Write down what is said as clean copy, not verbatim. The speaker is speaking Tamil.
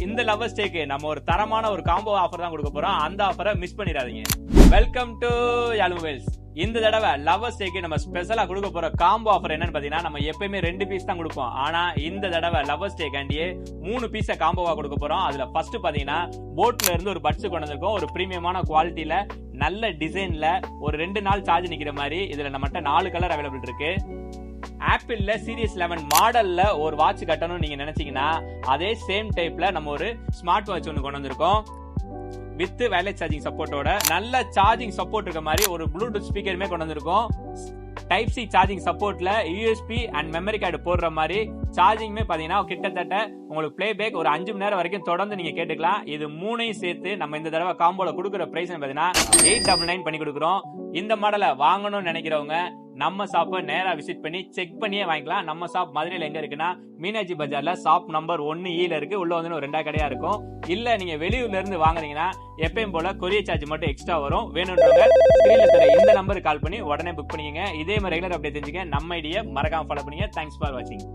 இந்த லவ்வர்ஸ் டேக்கு நம்ம ஒரு தரமான ஒரு காம்போ ஆஃபர் தான் கொடுக்க போறோம். அந்த ஆஃபரை மிஸ் பண்ணிடாதீங்க. வெல்கம் டு யாலு மொபைல்ஸ். இந்த தடவை லவ்வர்ஸ் டேக்கு நம்ம ஸ்பெஷலா கொடுக்க போற காம்போ ஆஃபர் என்னன்னு பாத்தீங்கன்னா, நம்ம எப்பயுமே 2 பீஸ் தான் கொடுப்போம். ஆனா இந்த தடவை லவ்வர்ஸ் டேக்காண்டியே 3 பீஸ காம்போவா கொடுக்க போறோம். அதுல ஃபர்ஸ்ட் பாத்தீங்கன்னா போட்ல இருந்து ஒரு பட்ஸ் கொண்டு வந்திருக்கோம். ஒரு பிரீமியமான குவாலிட்டியில நல்ல டிசைன்ல ஒரு 2 நாள் சார்ஜ் நிக்கிற மாதிரி. இதுல நம்மகிட்ட 4 கலர் அவைலபிள் இருக்கு. ஆப்பிள்ல சீரிஸ் 11 மாடல்ல ஒரு வாட்ச் கட்டணும்னு நீங்க நினைச்சீங்கன்னா, அதே சேம் டைப்ல நம்ம ஒரு ஸ்மார்ட் வாட்ச் ஒன்று கொண்டு வந்திருக்கோம். வித் வயர்லெஸ் சார்ஜிங் சப்போர்ட்டோட நல்ல சார்ஜிங் சப்போர்ட் இருக்க மாதிரி ஒரு ப்ளூடூத் ஸ்பீக்கருமே கொண்டு வந்திருக்கோம். டைப் சி சார்ஜிங் சப்போர்ட்ல யூஎஸ்பி அண்ட் மெமரி கார்டு போடுற மாதிரி சார்ஜிங்குமே பாத்தீங்கன்னா கிட்டத்தட்ட உங்களுக்கு பிளே பேக் ஒரு 5 மணி நேரம் வரைக்கும் தொடர்ந்து நீங்க கேட்டுக்கலாம். இது 3ஐயும் சேர்த்து நம்ம இந்த தடவை காம்போல கொடுக்குற பிரைஸ் பாத்தீங்கன்னா 899 பண்ணி கொடுக்குறோம். இந்த மாடலை வாங்கணும்னு நினைக்கிறவங்க நம்ம ஷாப்பை நேரா விசிட் பண்ணி செக் பண்ணியே வாங்கிக்கலாம். நம்ம ஷாப் மதுரையில எங்க இருக்குன்னா, மீனாட்சி பஜார்ல ஷாப் நம்பர் 1E இருக்கு. உள்ள வந்து 2 கடையா இருக்கும். இல்ல நீங்க வெளியூர்ல இருந்து வாங்குறீங்கன்னா எப்பயும் போல கொரியர் சார்ஜ் மட்டும் எக்ஸ்ட்ரா வரும். வேணும்ன்றவங்க ஸ்கிரீன்ல தர இந்த நம்பருக்கு கால் பண்ணி உடனே புக் பண்ணிக்கங்க. இதே மாதிரி ரெகுலர் அப்டேட் தெரிஞ்சுக்க நம்ம ஐடியா மறக்காம ஃபாலோ பண்ணுங்க. தேங்க்ஸ் ஃபார் வாட்சிங்.